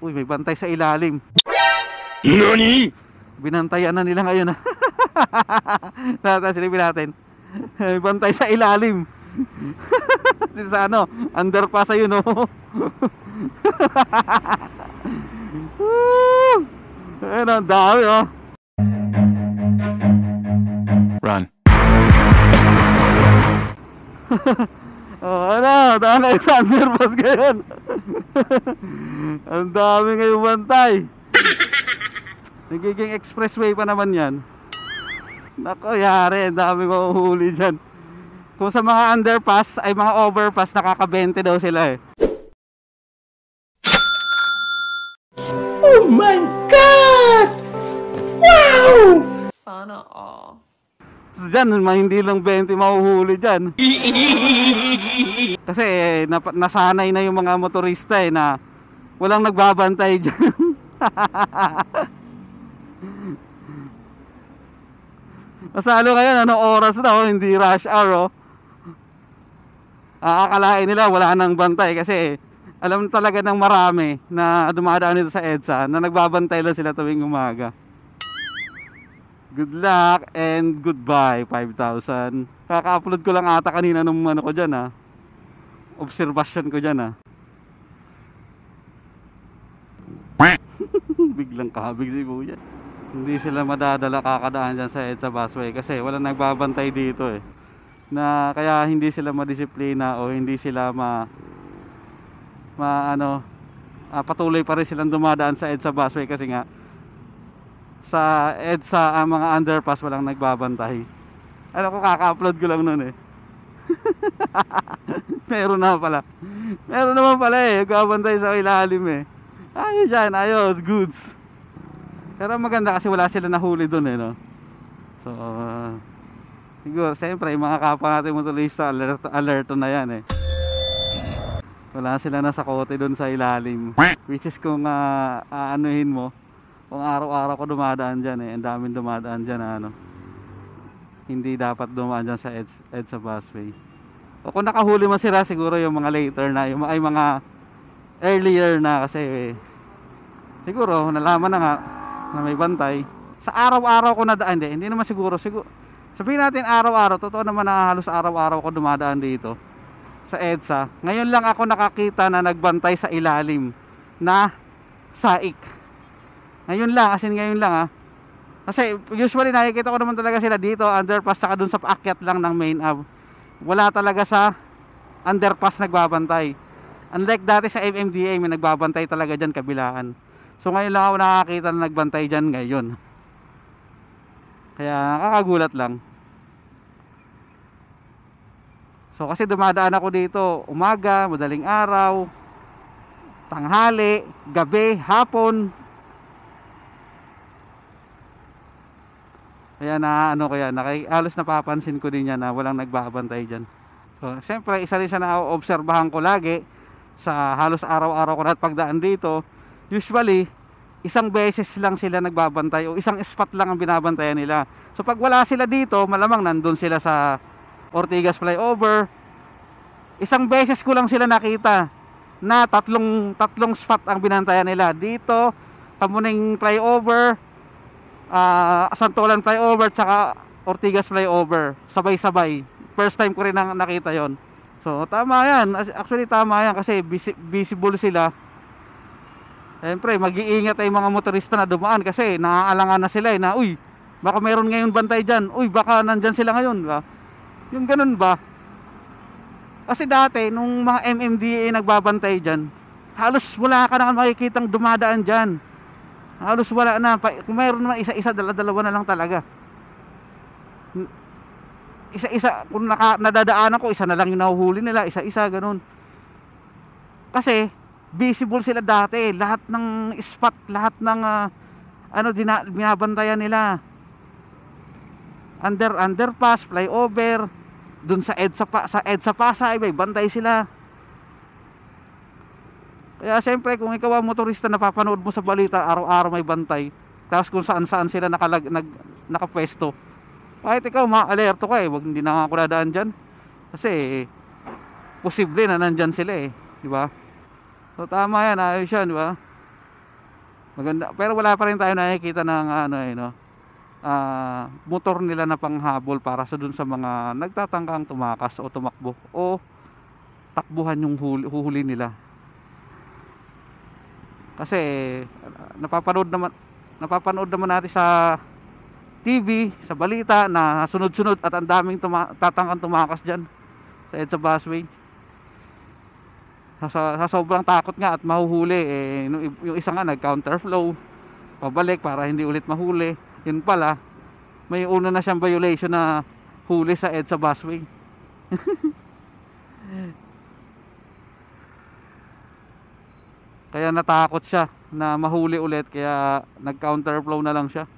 Uy, may bantay sa ilalim. NANI?! Binantayan na nila ngayon. Silipin natin. May bantay sa ilalim. Sa ano, underpass ayun oh. Ayun ang dami oh. Run. Oh, ano, daan kayo sa underpass ngayon. Ang dami ngayong bantay. Nagiging expressway pa naman yan. Nako, yari, ang dami mahuhuli dyan. Kung sa mga underpass ay mga overpass, nakaka-20 daw sila eh. Oh my God! Wow! Sana all. So dyan, hindi lang 20 mahuhuli dyan. Kasi nasanay na yung mga motorista eh na walang nagbabantay dyan. Masalo ngayon, anong oras na oh, hindi rush hour oh. Akalain nila wala nang bantay kasi alam talaga ng marami na dumadaan dito sa EDSA na nagbabantay lang sila tuwing umaga. Good luck and goodbye 5,000. Kaka-upload ko lang ata kanina nung ano ko dyan ah. Observation ko dyan ah. Biglang kabig si Kuya. Hindi sila madadala kakadaan dyan sa EDSA busway kasi walang nagbabantay dito eh. Na kaya hindi sila madisiplina o hindi sila patuloy pa rin silang dumadaan sa EDSA busway kasi nga sa EDSA ang mga underpass walang nagbabantay. Alam ko kaka-upload ko lang nun eh. Meron naman pala eh, nagbabantay sa ilalim eh. Ayos yan, ayos, goods. Pero maganda kasi wala sila nahuli dun eh no. So siguro siyempre yung mga kapwa natin motorista alerto na yan eh. Wala sila nasa kote dun sa ilalim. Which is kung aanuhin mo, kung araw-araw ko dumadaan dyan eh, ang daming dumadaan dyan na ano, hindi dapat dumaan dyan sa EDSA busway. O kung nakahuli man sila siguro yung mga later na, yung mga earlier na kasi siguro nalaman na nga na may bantay. Sa araw-araw ko na daan, hindi naman siguro sabihin natin araw-araw, totoo naman na halos araw-araw ko dumadaan dito sa EDSA. Ngayon lang ako nakakita na nagbantay sa ilalim na saik. Ngayon lang, as in ngayon lang ah. Kasi usually nakikita ko naman talaga sila dito underpass saka dun sa paakyat lang ng main ave. Wala talaga sa underpass nagbabantay. Unlike dati sa MMDA may nagbabantay talaga dyan kabilaan. So ngayon lang ako nakakita na nagbantay dyan ngayon. Kaya nakakagulat lang. So kasi dumadaan ako dito umaga, madaling araw, tanghali, gabi, hapon. Kaya halos napapansin ko din yan na walang nagbabantay dyan. So siyempre isa rin sa na-obserbahan ko lagi sa halos araw-araw ko na pagdaan dito. Usually isang beses lang sila nagbabantay o isang spot lang ang binabantayan nila. So pag wala sila dito, malamang nandun sila sa Ortigas flyover. Isang beses ko lang sila nakita na tatlong spot ang binantayan nila. Dito, Kamuning flyover, Santolan flyover, tsaka Ortigas flyover. Sabay-sabay. First time ko rin nakita yon. So tama yan. Actually tama yan kasi visible sila. Siyempre mag-iingat ay mga motorista na dumaan kasi naaalangan na sila eh na uy, baka meron ngayon bantay dyan, uy baka nandyan sila ngayon ba? Yung ganun ba? Kasi dati nung mga MMDA nagbabantay dyan, halos wala ka na makikitang dumadaan dyan. Halos wala na. Kung meron naman isa-isa, dalawa na lang talaga. Isa-isa, kung nadadaanan ko, isa na lang yung nahuhuli nila, isa-isa, ganun. Kasi visible sila dati, lahat ng spot, lahat ng binabantayan nila. Underpass, flyover, dun sa EDSA Pasay, may bantay sila. Kaya siyempre kung ikaw ang motorista na papanood mo sa balita, araw-araw may bantay, tapos kung saan-saan sila nakapwesto, kahit ikaw ma-alerto ka eh, wag hindi na ako nadaan dyan. Kasi posible na nandyan sila eh, di ba? So tama yan, ayos yan, di ba? Maganda, pero wala pa rin tayo nakikita ng ano no, motor nila na panghabol para sa dun sa mga nagtatangkang tumakas o tumakbo o takbuhan yung huhuli nila. Kasi napapanood naman natin sa TV, sa balita na sunod-sunod at ang daming tatangkang tumakas diyan sa EDSA busway. Sa sobrang takot nga at mahuhuli yung isa nga nag counterflow pabalik para hindi ulit mahuli. Yun pala may una na siyang violation na huli sa EDSA busway. Kaya natakot siya na mahuli ulit, kaya nag counterflow na lang siya.